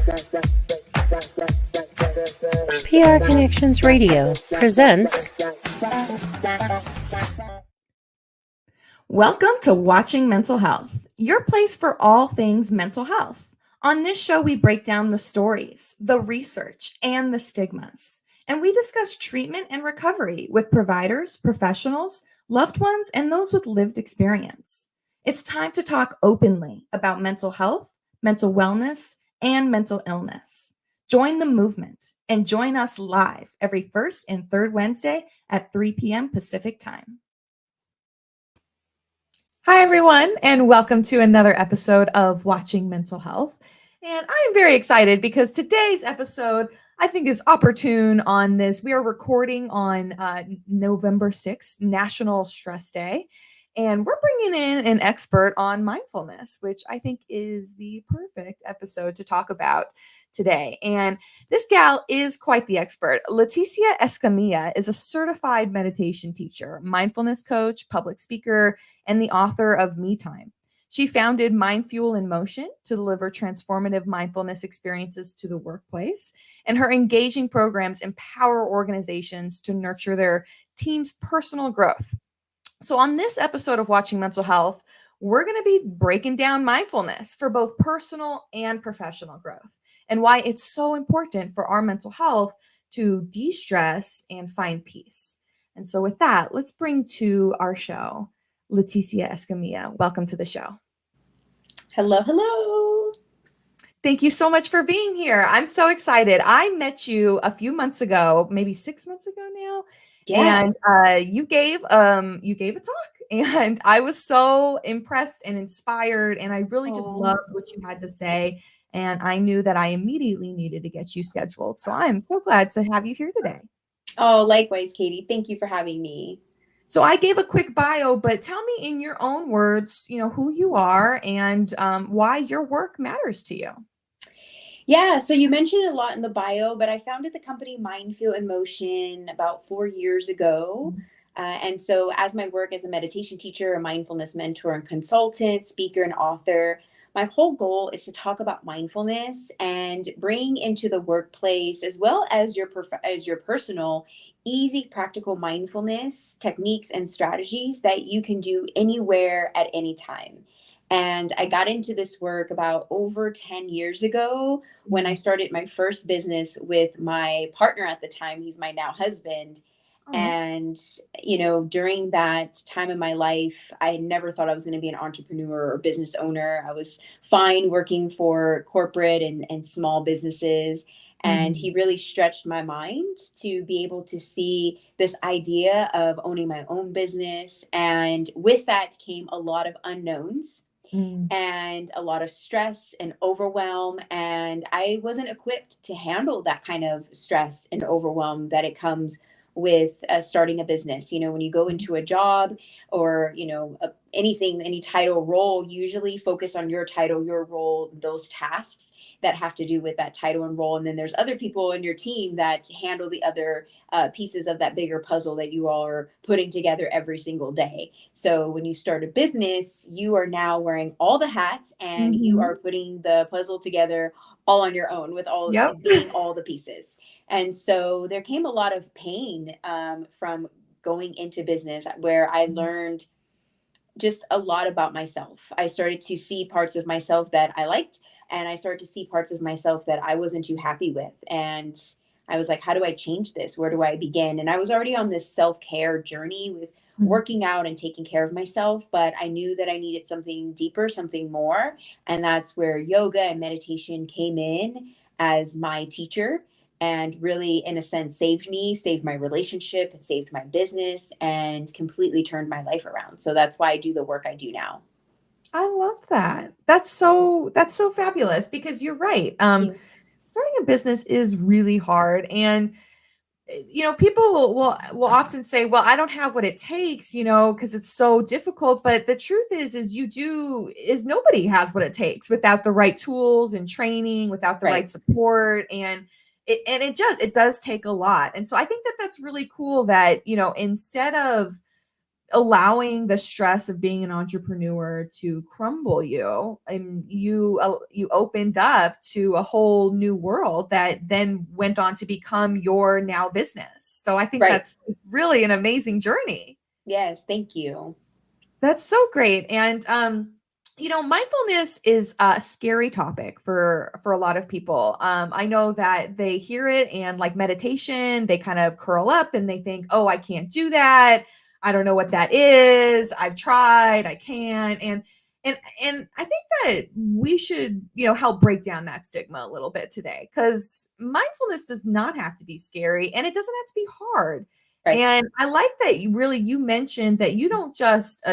PR Connections Radio presents. Welcome to Watching Mental Health, your place for all things mental health. On this show, we break down the stories, the research, and the stigmas. And we discuss treatment and recovery with providers, professionals, loved ones, and those with lived experience. It's time to talk openly about mental health, mental wellness, and mental illness. Join the movement and join us live every first and third Wednesday at 3 p.m. Pacific time. Hi, everyone, and welcome to another episode of Watching Mental Health. And I am very excited because today's episode, I think, is opportune on this. We are recording on November 6th, National Stress Day. And we're bringing in an expert on mindfulness, which I think is the perfect episode to talk about today. And this gal is quite the expert. Leticia Escamilla is a certified meditation teacher, mindfulness coach, public speaker, and the author of Me Time. She founded MindFuel in Motion to deliver transformative mindfulness experiences to the workplace. And her engaging programs empower organizations to nurture their team's personal growth. So on this episode of Watching Mental Health, we're going to be breaking down mindfulness for both personal and professional growth and why it's so important for our mental health to de-stress and find peace. And so with that, let's bring to our show, Leticia Escamilla. Welcome to the show. Hello, hello. Thank you so much for being here. I'm so excited. I met you a few months ago, maybe 6 months ago now. Yeah. And you gave a talk, and I was so impressed and inspired, and I really just loved what you had to say. And I knew that I immediately needed to get you scheduled. So I'm so glad to have you here today. Oh, likewise, Katie. Thank you for having me. So I gave a quick bio, but tell me in your own words, who you are and why your work matters to you. Yeah, so you mentioned a lot in the bio, but I founded the company MindFuel in Motion about 4 years ago. And so as my work as a meditation teacher, a mindfulness mentor and consultant, speaker and author, my whole goal is to talk about mindfulness and bring into the workplace as well as your personal, easy, practical mindfulness techniques and strategies that you can do anywhere at any time. And I got into this work about over 10 years ago when I started my first business with my partner at the time. He's my now husband. And, during that time in my life, I never thought I was going to be an entrepreneur or business owner. I was fine working for corporate and small businesses. And he really stretched my mind to be able to see this idea of owning my own business. And with that came a lot of unknowns. And a lot of stress and overwhelm. And I wasn't equipped to handle that kind of stress and overwhelm that it comes with starting a business. When you go into a job or, anything, any title role, usually focus on your title, your role, those tasks that have to do with that title and role. And then there's other people in your team that handle the other pieces of that bigger puzzle that you all are putting together every single day. So when you start a business, you are now wearing all the hats and you are putting the puzzle together all on your own with all being all the pieces. And so there came a lot of pain from going into business where I learned just a lot about myself. I started to see parts of myself that I liked, and I started to see parts of myself that I wasn't too happy with. And I was like, how do I change this? Where do I begin? And I was already on this self-care journey with working out and taking care of myself, but I knew that I needed something deeper, something more. And that's where yoga and meditation came in as my teacher and really, in a sense, saved my relationship, and saved my business, and completely turned my life around. So that's why I do the work I do now. I love that. That's so fabulous because you're right. Starting a business is really hard. And people will often say, well, I don't have what it takes, because it's so difficult. But the truth is nobody has what it takes without the right tools and training, without the right support. And it does take a lot. And so I think that that's really cool that, instead of allowing the stress of being an entrepreneur to crumble you, and you opened up to a whole new world that then went on to become your now business. So I think Right. it's really an amazing journey. Yes, thank you. That's so great. And mindfulness is a scary topic for a lot of people. I know that they hear it, and like meditation, they kind of curl up and they think, "Oh, I can't do that. I don't know what that is. I've tried, I can't." And I think that we should, help break down that stigma a little bit today, because mindfulness does not have to be scary, and it doesn't have to be hard. Right. And I like that you mentioned that you don't just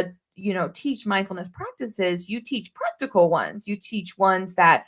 teach mindfulness practices, you teach practical ones. You teach ones that,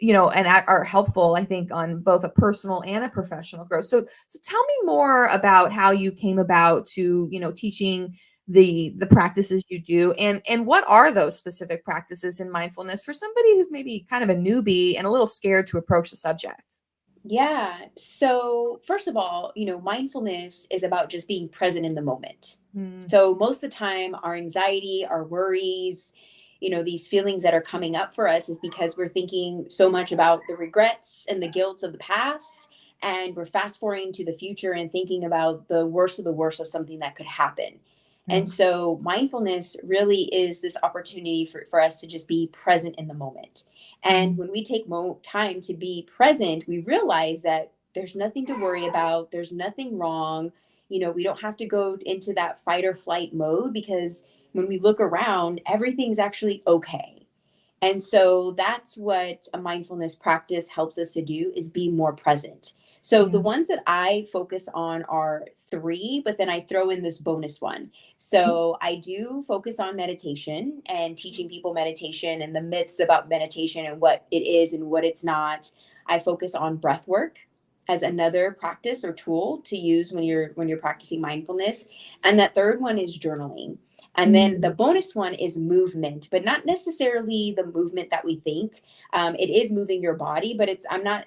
and are helpful, I think, on both a personal and a professional growth. So tell me more about how you came about to, teaching the practices you do, and what are those specific practices in mindfulness for somebody who's maybe kind of a newbie and a little scared to approach the subject. Yeah. So, first of all, mindfulness is about just being present in the moment. Mm, So, most of the time, our anxiety, our worries, these feelings that are coming up for us is because we're thinking so much about the regrets and the guilt of the past. And we're fast forwarding to the future and thinking about the worst of the worst of something that could happen. And mm, so, mindfulness really is this opportunity for us to just be present in the moment. And mm, when we take time to be present, we realize that there's nothing to worry about, there's nothing wrong. We don't have to go into that fight or flight mode, because when we look around, everything's actually okay. And so that's what a mindfulness practice helps us to do, is be more present. So the yeah. ones that I focus on are three, but then I throw in this bonus one. So I do focus on meditation and teaching people meditation and the myths about meditation and what it is and what it's not. I focus on breath work as another practice or tool to use when you're practicing mindfulness. And that third one is journaling. And then the Mm, bonus one is movement, but not necessarily the movement that we think. It is moving your body, but I'm not,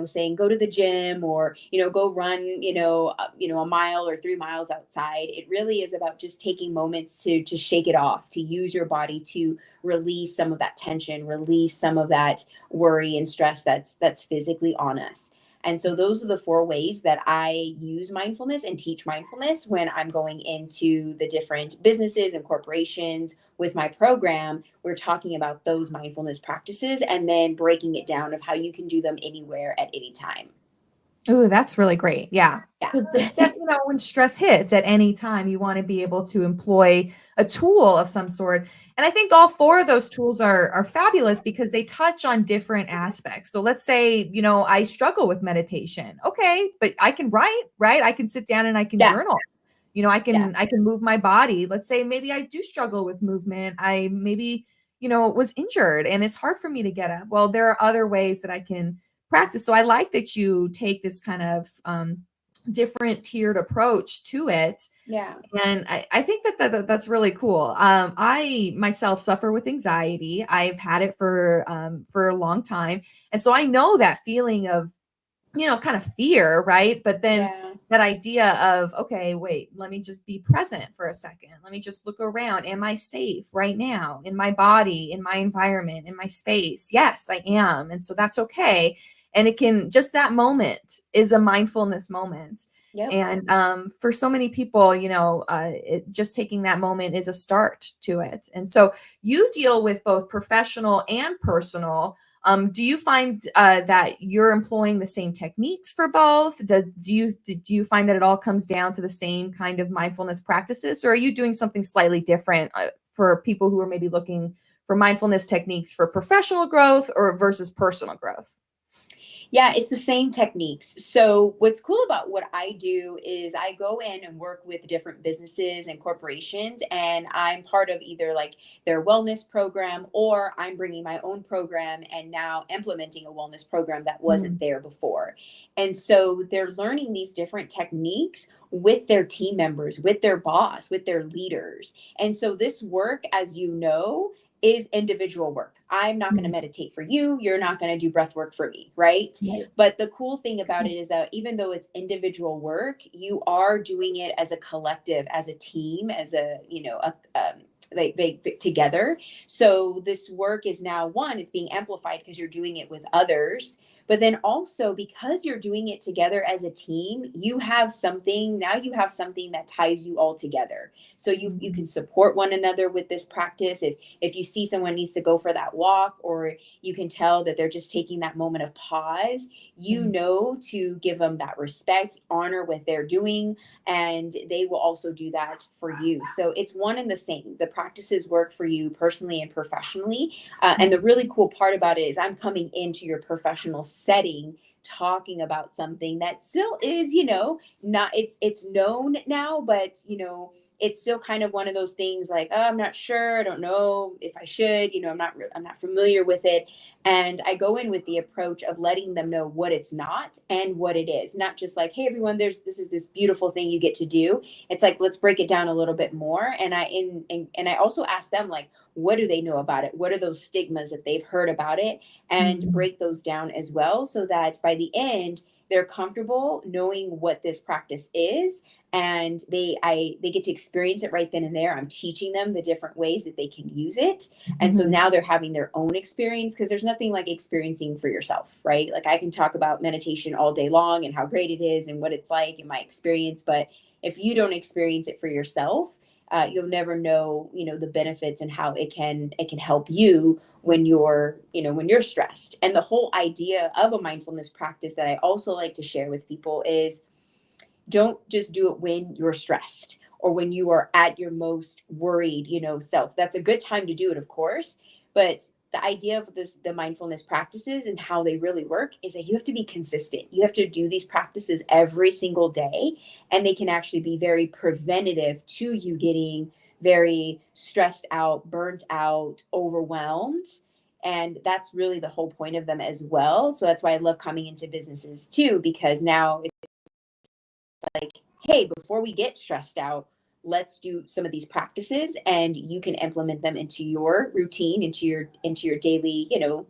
saying go to the gym or, go run, a mile or 3 miles outside. It really is about just taking moments to shake it off, to use your body to release some of that tension, release some of that worry and stress that's physically on us. And so those are the four ways that I use mindfulness and teach mindfulness when I'm going into the different businesses and corporations with my program. We're talking about those mindfulness practices and then breaking it down of how you can do them anywhere at any time. Ooh, that's really great. Yeah. Because Yeah. that, when stress hits at any time, you want to be able to employ a tool of some sort. And I think all four of those tools are fabulous because they touch on different aspects. So let's say, I struggle with meditation. Okay, but I can write, right? I can sit down and I can Yeah. journal. I Yeah. can move my body. Let's say maybe I do struggle with movement. I maybe, was injured and it's hard for me to get up. Well, there are other ways that I can practice. So I like that you take this kind of different tiered approach to it. Yeah. And I think that's really cool. I myself suffer with anxiety. I've had it for a long time. And so I know that feeling of, kind of fear, right? But then Yeah. that idea of, okay, wait, let me just be present for a second. Let me just look around. Am I safe right now in my body, in my environment, in my space? Yes, I am. And so that's okay. And it can just that moment is a mindfulness moment. Yep. And for so many people, just taking that moment is a start to it. And so you deal with both professional and personal. Do you find that you're employing the same techniques for both? Do you find that it all comes down to the same kind of mindfulness practices, or are you doing something slightly different for people who are maybe looking for mindfulness techniques for professional growth or versus personal growth? Yeah, it's the same techniques. So, what's cool about what I do is I go in and work with different businesses and corporations, and I'm part of either like their wellness program, or I'm bringing my own program and now implementing a wellness program that wasn't Mm, there before. And so, they're learning these different techniques with their team members, with their boss, with their leaders. And so, this work, as you know, is individual work. I'm not going to meditate for you. You're not going to do breath work for me, right? Right. But the cool thing about it is that even though it's individual work, you are doing it as a collective, as a team, as a, they together. So this work is now, one, it's being amplified because you're doing it with others. But then also, because you're doing it together as a team, you have something that ties you all together. So you can support one another with this practice. If you see someone needs to go for that walk, or you can tell that they're just taking that moment of pause, you know, to give them that respect, honor what they're doing, and they will also do that for you. So it's one and the same. The practices work for you personally and professionally. And the really cool part about it is I'm coming into your professional setting talking about something that still is, not, it's known now, but it's still kind of one of those things like, oh, I'm not sure. I don't know if I should, I'm not familiar with it. And I go in with the approach of letting them know what it's not and what it is. Not just like, hey, everyone, this is this beautiful thing you get to do. It's like, let's break it down a little bit more. And I also ask them, like, what do they know about it? What are those stigmas that they've heard about it? And break those down as well, so that by the end, they're comfortable knowing what this practice is, and they get to experience it right then and there. I'm teaching them the different ways that they can use it. And so now they're having their own experience, because there's nothing like experiencing for yourself, right? Like, I can talk about meditation all day long and how great it is and what it's like in my experience, but if you don't experience it for yourself, you'll never know, the benefits and how it can help you when you're stressed. And the whole idea of a mindfulness practice that I also like to share with people is, don't just do it when you're stressed or when you are at your most worried, self. That's a good time to do it, of course. But the idea of the mindfulness practices and how they really work is that you have to be consistent. You have to do these practices every single day, and they can actually be very preventative to you getting very stressed out, burnt out, overwhelmed. And that's really the whole point of them as well. So that's why I love coming into businesses too, because now like, hey, before we get stressed out, let's do some of these practices, and you can implement them into your routine, into your daily,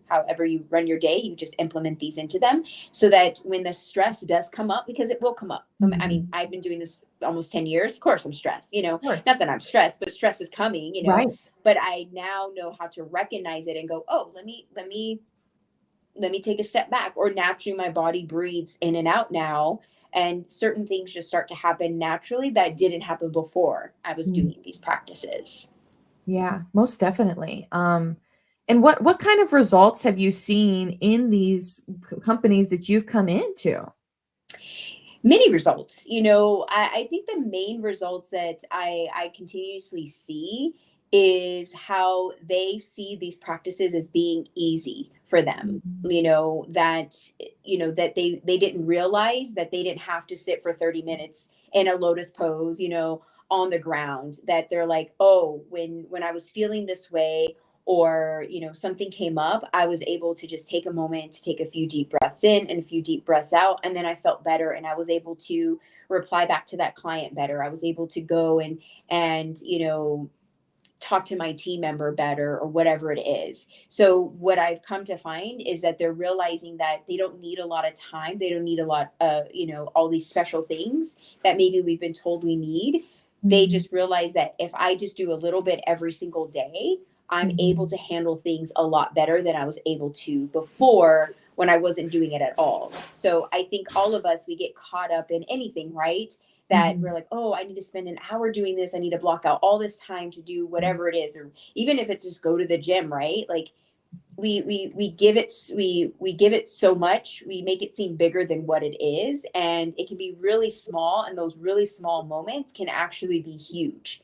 however you run your day, you just implement these into them, so that when the stress does come up, because it will come up. I mean, I've been doing this almost 10 years. Of course I'm stressed, not that I'm stressed, but stress is coming, Right. But I now know how to recognize it and go, oh, let me take a step back, or naturally my body breathes in and out now, and certain things just start to happen naturally that didn't happen before I was doing these practices. Yeah, most definitely. And what kind of results have you seen in these companies that you've come into? Many results. I think the main results that I continuously see is how they see these practices as being easy for them. That they didn't realize that they didn't have to sit for 30 minutes in a lotus pose, on the ground. That they're like, oh, when I was feeling this way, or something came up, I was able to just take a moment to take a few deep breaths in and a few deep breaths out, and then I felt better, and I was able to reply back to that client better. I was able to go and talk to my team member better, or whatever it is. So what I've come to find is that they're realizing that they don't need a lot of time, they don't need a lot of all these special things that maybe we've been told we need. They just realize that if I just do a little bit every single day, I'm able to handle things a lot better than I was able to before, when I wasn't doing it at all. So I think all of us, we get caught up in anything, right? That we're like, oh, I need to spend an hour doing this. I need to block out all this time to do whatever it is. Or even if it's just go to the gym, right? Like we give it so much, we make it seem bigger than what it is. And it can be really small. And those really small moments can actually be huge.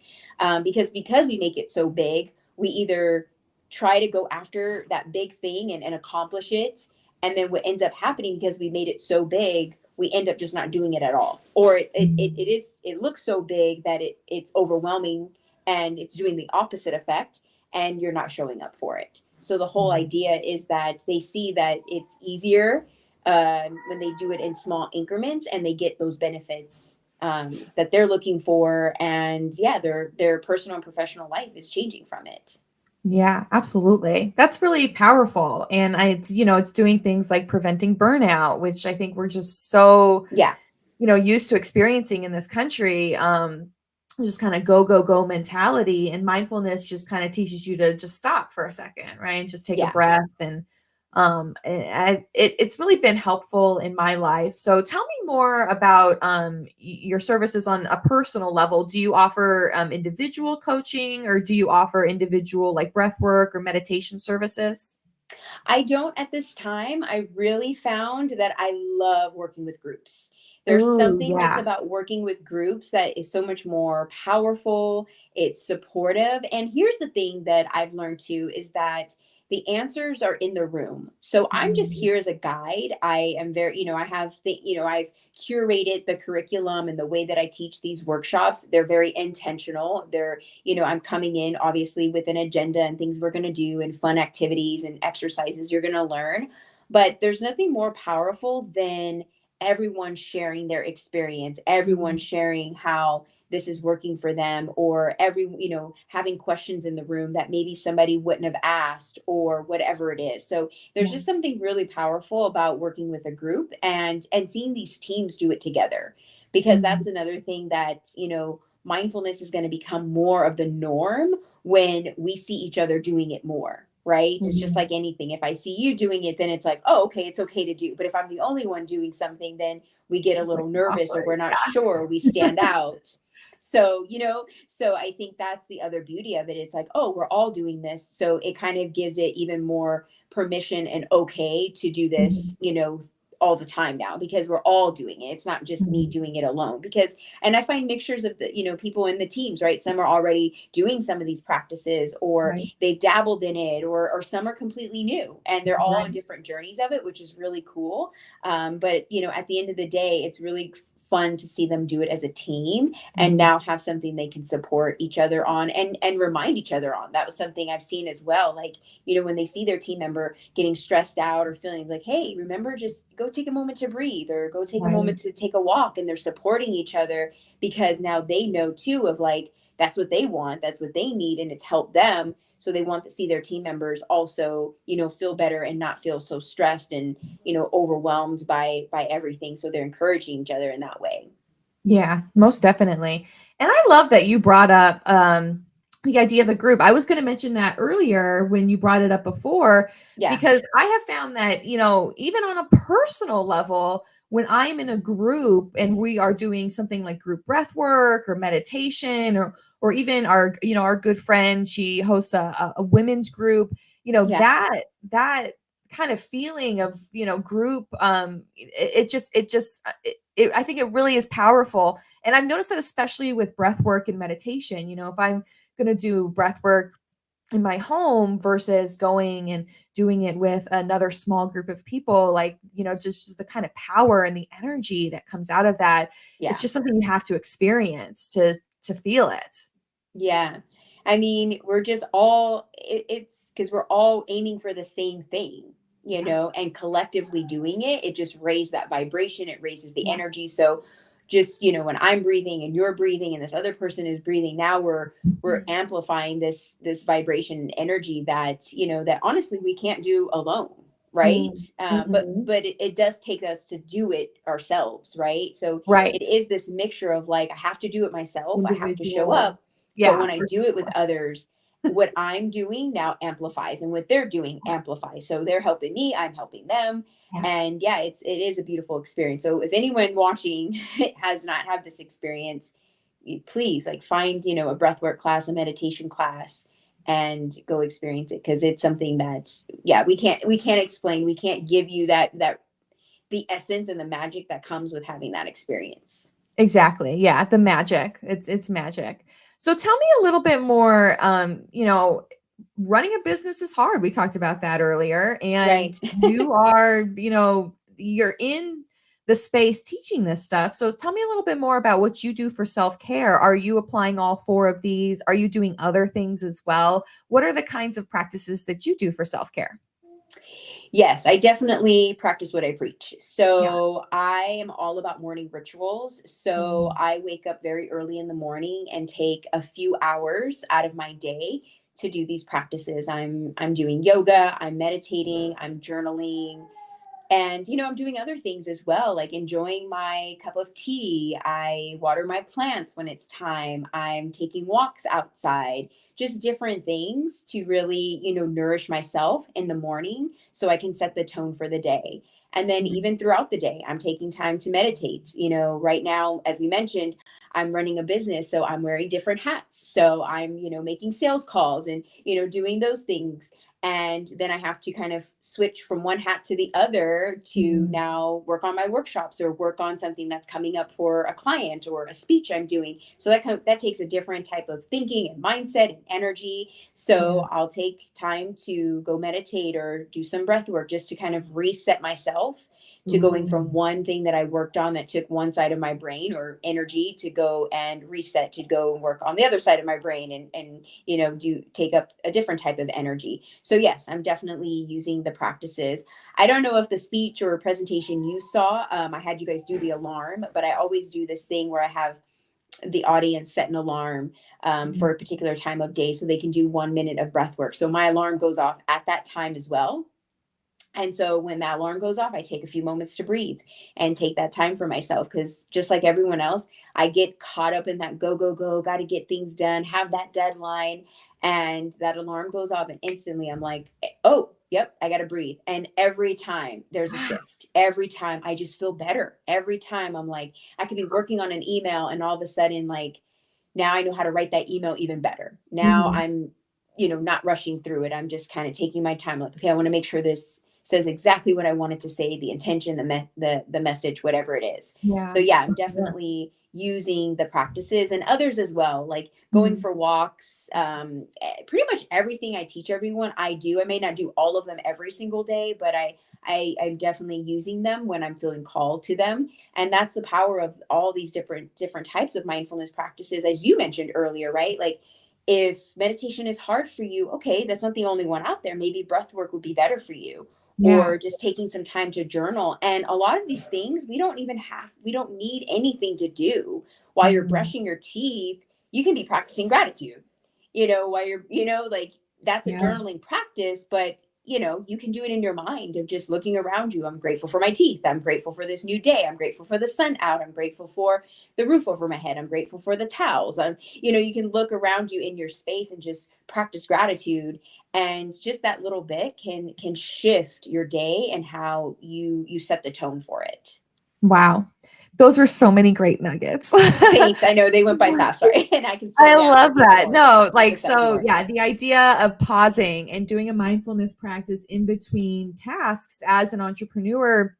Because we make it so big, we either try to go after that big thing and accomplish it. And then what ends up happening, because we made it so big, we end up just not doing it at all. Or it looks so big that it's overwhelming, and it's doing the opposite effect, and you're not showing up for it. So the whole idea is that they see that it's easier when they do it in small increments, and they get those benefits that they're looking for. And yeah, their personal and professional life is changing from it. Yeah, absolutely. That's really powerful. And it's doing things like preventing burnout, which I think we're just so, Yeah, used to experiencing in this country. Just kind of go, go, go mentality. And mindfulness just kind of teaches you to just stop for a second, right? And just take a yeah. breath. It's really been helpful in my life. So tell me more about your services on a personal level. Do you offer individual coaching, or do you offer individual like breath work or meditation services? I don't at this time. I really found that I love working with groups. There's Oh, something just yeah. about working with groups that is so much more powerful. It's supportive. And here's the thing that I've learned too is that the answers are in the room. So I'm just Mhm. here as a guide. I am very, I have I've curated the curriculum and the way that I teach these workshops. They're very intentional. I'm coming in obviously with an agenda and things we're going to do and fun activities and exercises you're going to learn. But there's nothing more powerful than everyone sharing their experience, everyone Mhm. sharing how this is working for them, or having questions in the room that maybe somebody wouldn't have asked, or whatever it is. So there's Yeah. just something really powerful about working with a group and seeing these teams do it together, because Mhm. that's another thing that mindfulness is going to become more of the norm when we see each other doing it more, right? It's just Mhm. like anything. If I see you doing it, then it's like, oh, okay, it's okay to do. But if I'm the only one doing something, then we get a It's like little nervous, or awkward. we're not sure, we stand out. So I think that's the other beauty of it. It's like, oh, we're all doing this. So it kind of gives it even more permission and okay to do Mhm. this, all the time now, because we're all doing it. It's not just me Mhm. doing it alone. And I find mixtures of the, people in the teams, right? Some are already doing some of these practices, or Right. they've dabbled in it, or some are completely new, and they're all on Right. different journeys of it, which is really cool. But at the end of the day, it's really fun to see them do it as a team, and Mhm. now have something they can support each other on, and remind each other on. That was something I've seen as well. Like, when they see their team member getting stressed out or feeling like, hey, remember, just go take a moment to breathe, or go take a Right. moment to take a walk, and they're supporting each other, because now they know too of like, that's what they want, that's what they need, and it's helped them. So they want to see their team members also, feel better and not feel so stressed and, overwhelmed by everything. So they're encouraging each other in that way. Yeah, most definitely. And I love that you brought up the idea of the group. I was going to mention that earlier when you brought it up before, Yeah. because I have found that, even on a personal level, when I'm in a group and we are doing something like group breath work or meditation, or even our good friend, she hosts a women's group, Yeah. that kind of feeling of, group, I think it really is powerful. And I've noticed that especially with breath work and meditation, if I'm going to do breath work in my home versus going and doing it with another small group of people, like, just the kind of power and the energy that comes out of that, it's Yeah. just something you have to experience to feel it. Yeah. I mean, we're just all, it's because we're all aiming for the same thing, Yeah. and collectively doing it, it just raised that vibration, it raises the Yeah. energy. So just, when I'm breathing and you're breathing and this other person is breathing, now we're amplifying this vibration and energy that, that honestly we can't do alone. Right. Mm. But Mhm. but it does take us to do it ourselves, right? So it Right. is this mixture of like, I have to do it myself, I have to show Individual. up, but Yeah, when I for do it with sure. others, what I'm doing now amplifies, and what they're doing amplifies. So they're helping me, I'm helping them. Yeah. And yeah, it is a beautiful experience. So if anyone watching has not had this experience, please like find, a breathwork class, a meditation class, and go experience it, because it's something that, yeah, we can't explain. We can't give you that the essence and the magic that comes with having that experience. Exactly. Yeah, the magic. It's magic. So tell me a little bit more, running a business is hard. We talked about that earlier. And Right. you're in the space teaching this stuff. So tell me a little bit more about what you do for self-care. Are you applying all four of these? Are you doing other things as well? What are the kinds of practices that you do for self-care? Yes, I definitely practice what I preach. Yeah. So I am all about morning rituals. So Mhm. I wake up very early in the morning and take a few hours out of my day to do these practices. I'm doing yoga, I'm meditating, I'm journaling, and, I'm doing other things as well, like enjoying my cup of tea. I water my plants when it's time. I'm taking walks outside, just different things to really, nourish myself in the morning so I can set the tone for the day. And then even throughout the day, I'm taking time to meditate. Right now, as we mentioned, I'm running a business, so I'm wearing different hats. So I'm, making sales calls and, doing those things. And then I have to kind of switch from one hat to the other to now work on my workshops or work on something that's coming up for a client or a speech I'm doing. So that takes a different type of thinking and mindset and energy. So I'll take time to go meditate or do some breath work just to kind of reset myself to going from one thing that I worked on that took one side of my brain or energy to go and reset to go and work on the other side of my brain and do take up a different type of energy. So yes, I'm definitely using the practices. I don't know if the speech or presentation you saw, I had you guys do the alarm, but I always do this thing where I have the audience set an alarm for a particular time of day so they can do 1 minute of breath work. So my alarm goes off at that time as well. And so when that alarm goes off, I take a few moments to breathe and take that time for myself. Because just like everyone else, I get caught up in that go, go, go, got to get things done, have that deadline. And that alarm goes off and instantly I'm like, oh, yep, I got to breathe. And every time there's a shift, every time I just feel better. Every time I'm like, I could be working on an email and all of a sudden, like, now I know how to write that email even better. Now I'm, not rushing through it. I'm just kind of taking my time. Like, okay, I want to make sure this says exactly what I wanted to say, the intention, the message, whatever it is. So yeah, I'm definitely using the practices and others as well, like going for walks. Pretty much everything I teach everyone, I do. I may not do all of them every single day, but I'm definitely using them when I'm feeling called to them. And that's the power of all these different types of mindfulness practices, as you mentioned earlier, right? Like if meditation is hard for you, okay, that's not the only one out there. Maybe breath work would be better for you, or just taking some time to journal. And a lot of these things, we don't need anything to do while you're brushing your teeth. You can be practicing gratitude, while you're, like that's a journaling practice, but you can do it in your mind of just looking around you. I'm grateful for my teeth. I'm grateful for this new day. I'm grateful for the sun out. I'm grateful for the roof over my head. I'm grateful for the towels. You can look around you in your space and just practice gratitude. And just that little bit can shift your day and how you set the tone for it. Wow. Those were so many great nuggets. Thanks. I know they went by fast. Sorry. And I can slow I down love for that. people. No, like, Just so yeah, the idea of pausing and doing a mindfulness practice in between tasks as an entrepreneur.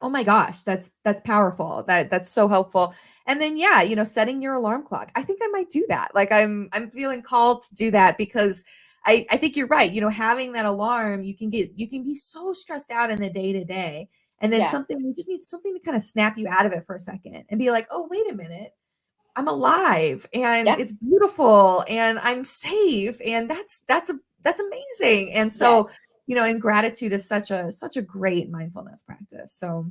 Oh my gosh, that's powerful. That's so helpful. And then setting your alarm clock. I think I might do that. Like I'm feeling called to do that because I think you're right. Having that alarm, you can be so stressed out in the day to day. And then you just need something to kind of snap you out of it for a second and be like, oh, wait a minute. I'm alive and it's beautiful and I'm safe. And that's amazing. And so, and gratitude is such a great mindfulness practice. So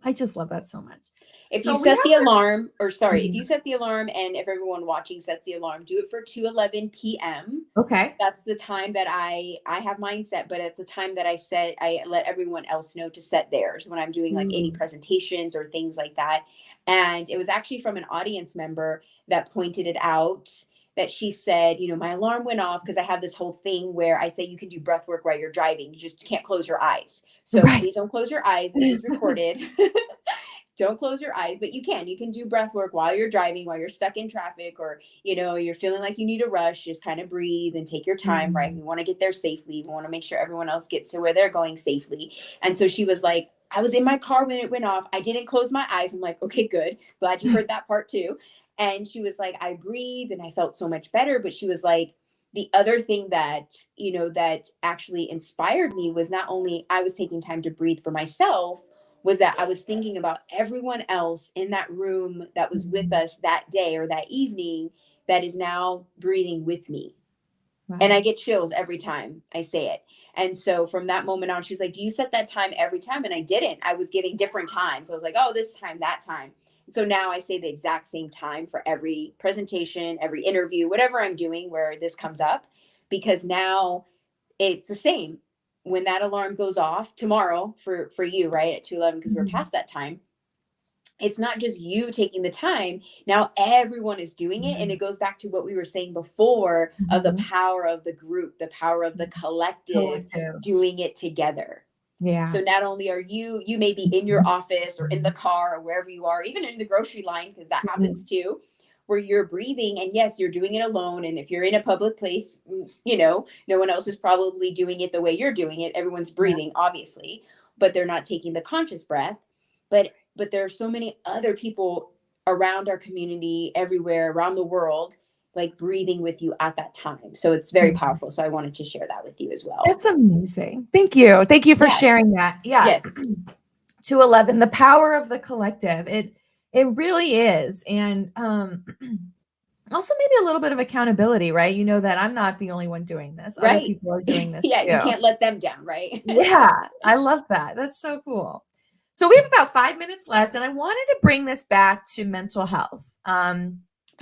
I just love that so much. If So you we set the have alarm, if you set the alarm and if everyone watching sets the alarm, do it for 2:11 p.m. Okay. That's the time that I have mine set, but it's the time that I let everyone else know to set theirs when I'm doing like any presentations or things like that. And it was actually from an audience member that pointed it out, that she said, my alarm went off because I have this whole thing where I say you can do breath work while you're driving. You just can't close your eyes. So please don't close your eyes. This is recorded. Don't close your eyes, but you can do breath work while you're driving, while you're stuck in traffic, or you're feeling like you need a rush. Just kind of breathe and take your time. Right, we want to get there safely. We want to make sure everyone else gets to where they're going safely. And so she was like, I was in my car when it went off. I didn't close my eyes. I'm like, okay, good, glad you heard that part too. And she was like, I breathed and I felt so much better. But she was like, the other thing that that actually inspired me was not only I was taking time to breathe for myself, was that I was thinking about everyone else in that room that was with us that day or that evening that is now breathing with me. Wow. And I get chills every time I say it. And so from that moment on, she was like, do you set that time every time? And I didn't. I was giving different times. I was like, oh, this time, that time. And so now I say the exact same time for every presentation, every interview, whatever I'm doing where this comes up. because now it's the same. When that alarm goes off tomorrow for you, right, at 2:11, because we're past that time, it's not just you taking the time. Now everyone is doing it. And it goes back to what we were saying before of the power of the group, the power of the collective doing it together. Yeah. So not only are you may be in your office or in the car or wherever you are, even in the grocery line, because that happens too, where you're breathing, and yes, you're doing it alone. And if you're in a public place, no one else is probably doing it the way you're doing it. Everyone's breathing, obviously, but they're not taking the conscious breath. But there are so many other people around our community, everywhere around the world, like breathing with you at that time. So it's very powerful. So I wanted to share that with you as well. That's amazing. Thank you. Thank you for sharing that. Yeah. Yes. 2:11, the power of the collective. It really is. And also maybe a little bit of accountability, right? You know that I'm not the only one doing this. Right. Other people are doing this Yeah, too. you can't let them down, right? Yeah, I love that. That's so cool. So we have about 5 minutes left, and I wanted to bring this back to mental health.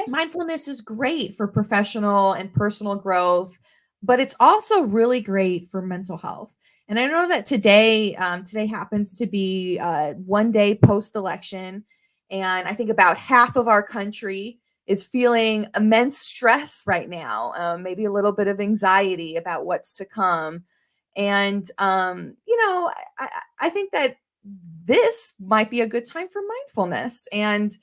Mindfulness is great for professional and personal growth, but it's also really great for mental health. And I know that today happens to be one day post-election, and I think about half of our country is feeling immense stress right now, maybe a little bit of anxiety about what's to come. And I think that this might be a good time for mindfulness. And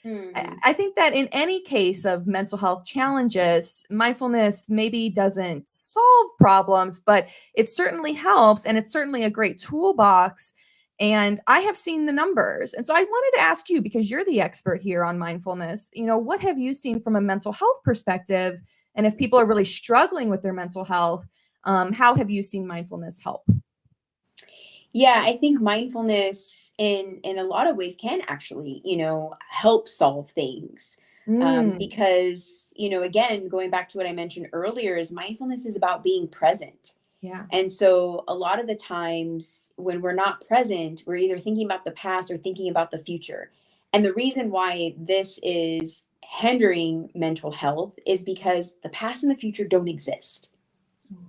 I think that in any case of mental health challenges, mindfulness maybe doesn't solve problems, but it certainly helps. And it's certainly a great toolbox. And I have seen the numbers. And so I wanted to ask you, because you're the expert here on mindfulness, what have you seen from a mental health perspective? And if people are really struggling with their mental health, how have you seen mindfulness help? Yeah, I think mindfulness in a lot of ways can actually, help solve things. Because, again, going back to what I mentioned earlier, is mindfulness is about being present. Yeah. And so a lot of the times when we're not present, we're either thinking about the past or thinking about the future. And the reason why this is hindering mental health is because the past and the future don't exist.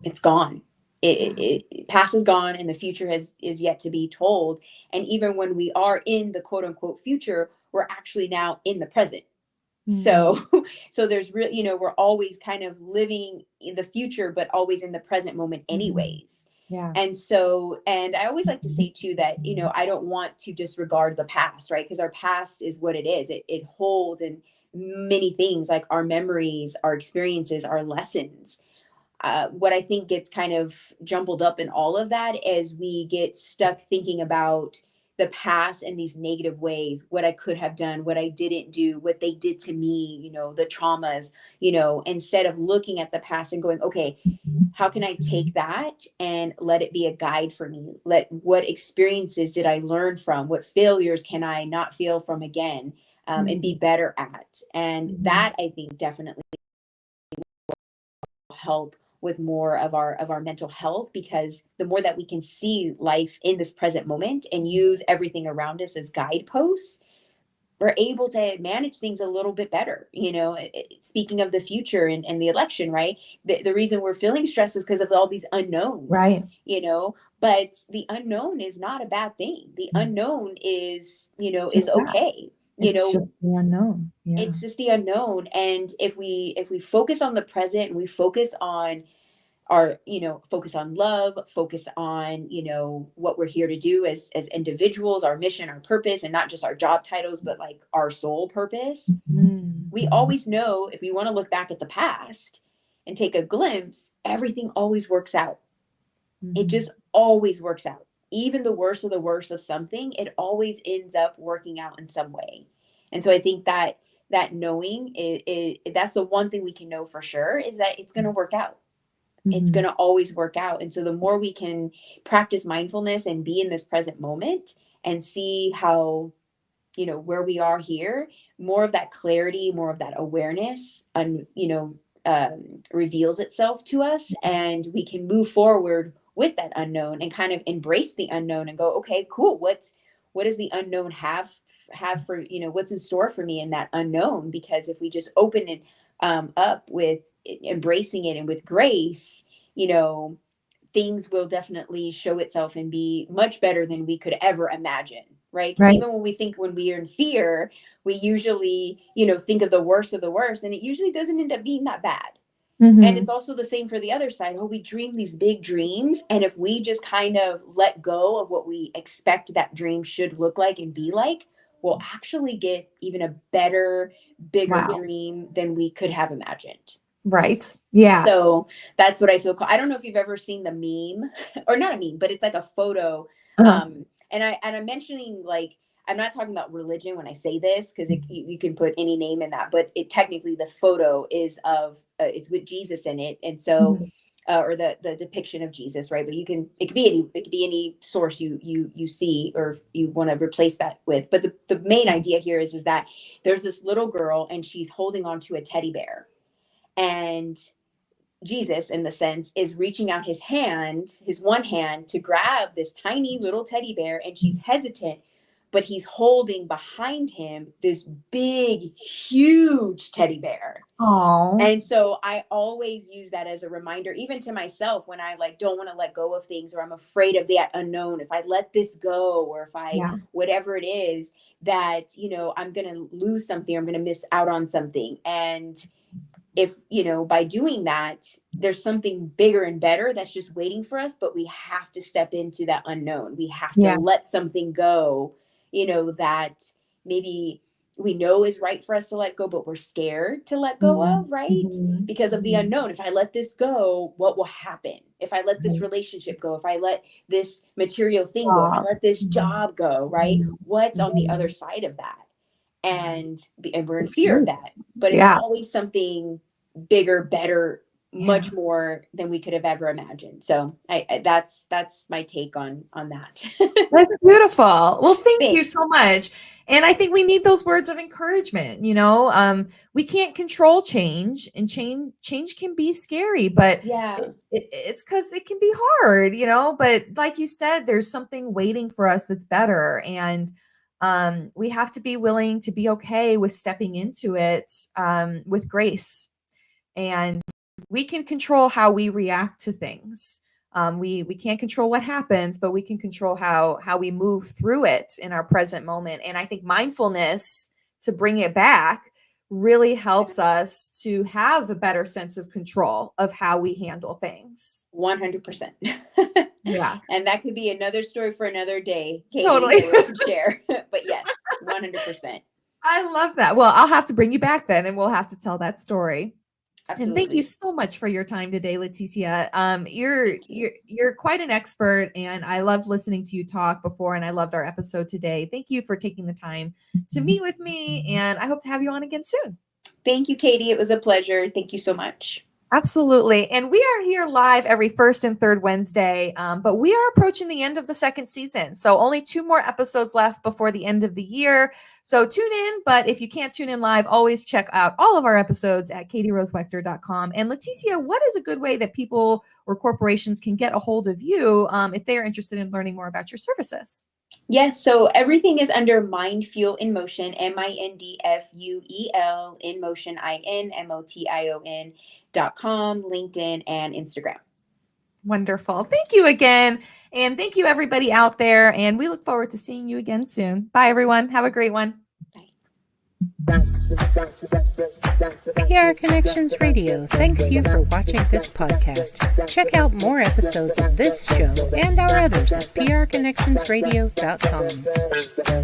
It's gone. Past is gone, and the future is yet to be told. And even when we are in the quote unquote future, we're actually now in the present. So there's really, we're always kind of living in the future, but always in the present moment anyways. Yeah. And so, and I always like to say too that, I don't want to disregard the past, right? Because our past is what it is. It holds in many things, like our memories, our experiences, our lessons. What I think gets kind of jumbled up in all of that is we get stuck thinking about the past in these negative ways, what I could have done, what I didn't do, what they did to me, the traumas, instead of looking at the past and going, okay, how can I take that and let it be a guide for me? What experiences did I learn from? What failures can I not fail from again, and be better at? And that, I think, definitely help with more of our mental health, because the more that we can see life in this present moment and use everything around us as guideposts, we're able to manage things a little bit better. Speaking of the future and the election, right? The reason we're feeling stressed is because of all these unknowns, right? But the unknown is not a bad thing. The unknown is, is okay. It's just the unknown. Yeah. It's just the unknown. And if we focus on the present, and we focus on our, focus on love, focus on, what we're here to do as individuals, our mission, our purpose, and not just our job titles, but like our soul purpose. We always know, if we want to look back at the past and take a glimpse, everything always works out. It just always works out. Even the worst of the worst of something, it always ends up working out in some way. And so I think that knowing that's the one thing we can know for sure, is that it's going to work out. It's going to always work out. And so the more we can practice mindfulness and be in this present moment and see how, where we are here, more of that clarity, more of that awareness, reveals itself to us, and we can move forward with that unknown and kind of embrace the unknown and go, okay, cool. What does the unknown have for, what's in store for me in that unknown? Because if we just open it up with embracing it and with grace, you know, things will definitely show itself and be much better than we could ever imagine, right? Because Right. even when we are in fear, we usually, you know, think of the worst of the worst, and it usually doesn't end up being that bad. And Mm-hmm. it's also the same for the other side. Oh, we dream these big dreams. And if we just kind of let go of what we expect that dream should look like and be like, we'll actually get even a better, bigger Wow. dream than we could have imagined. Right. Yeah. So that's what I feel. I don't know if you've ever seen the meme, or not a meme, but it's like a photo. Uh-huh. I'm mentioning, like, I'm not talking about religion when I say this, because you can put any name in that, but it technically, the photo is of it's with Jesus in it, and so Mhm. or the depiction of Jesus, right? But it could be any source you see, or you want to replace that with. But the main idea here is that there's this little girl, and she's holding on to a teddy bear, and Jesus, in the sense, is reaching out his hand, his one hand, to grab this tiny little teddy bear, and she's hesitant, but he's holding behind him this big, huge teddy bear. Oh. And so I always use that as a reminder, even to myself, when I like don't want to let go of things, or I'm afraid of the unknown. If I let this go, or if I, Yeah. whatever it is, that, you know, I'm going to lose something, or I'm going to miss out on something. And if, you know, by doing that, there's something bigger and better that's just waiting for us, but we have to step into that unknown. We have to Yeah. let something go, you know, that maybe we know is right for us to let go, but we're scared to let go Mhm. of, right? Mhm. Because of the Mhm. unknown. If I let this go, what will happen? If I let this Right. relationship go, if I let this material thing go, if I Wow. let this Mhm. job go, right? Mhm. What's on the other Mhm. side of that? Yeah. And we're in It's fear of scary. that, but it's Yeah. always something bigger, better, Yeah. much more than we could have ever imagined. So that's my take on that. That's beautiful. Well, thank you Thanks. so much. And I think we need those words of encouragement. We can't control change, and change can be scary, but Yeah. it's because it can be hard, But like you said, there's something waiting for us that's better, and we have to be willing to be okay with stepping into it with grace, and we can control how we react to things. We can't control what happens, but we can control how we move through it in our present moment. And I think mindfulness, to bring it back, really helps us to have a better sense of control of how we handle things. 100%. Yeah, And that could be another story for another day, Katie, totally. that we could share. But yes, 100%. I love that. Well, I'll have to bring you back then, and we'll have to tell that story. And thank you Absolutely. so much for your time today, Leticia. You're Thank you. you're you're quite an expert, and I loved listening to you talk before, and I loved our episode today. Thank you for taking the time to meet with me, and I hope to have you on again soon. Thank you, Katie. It was a pleasure. Thank you so much. Absolutely. And we are here live every first and third Wednesday, but we are approaching the end of the second season. So only 2 more episodes left before the end of the year. So tune in. But if you can't tune in live, always check out all of our episodes at katierosewechter.com. And Leticia, what is a good way that people or corporations can get a hold of you if they are interested in learning more about your services? Yes, so everything is under MindFuel in Motion, MindFuel in Motion, INMOTION.com, LinkedIn, and Instagram. Wonderful. Thank you again. And thank you, everybody out there. And we look forward to seeing you again soon. Bye, everyone. Have a great one. Bye. PR Connections Radio thanks you for watching this podcast. Check out more episodes of this show and our others at prconnectionsradio.com.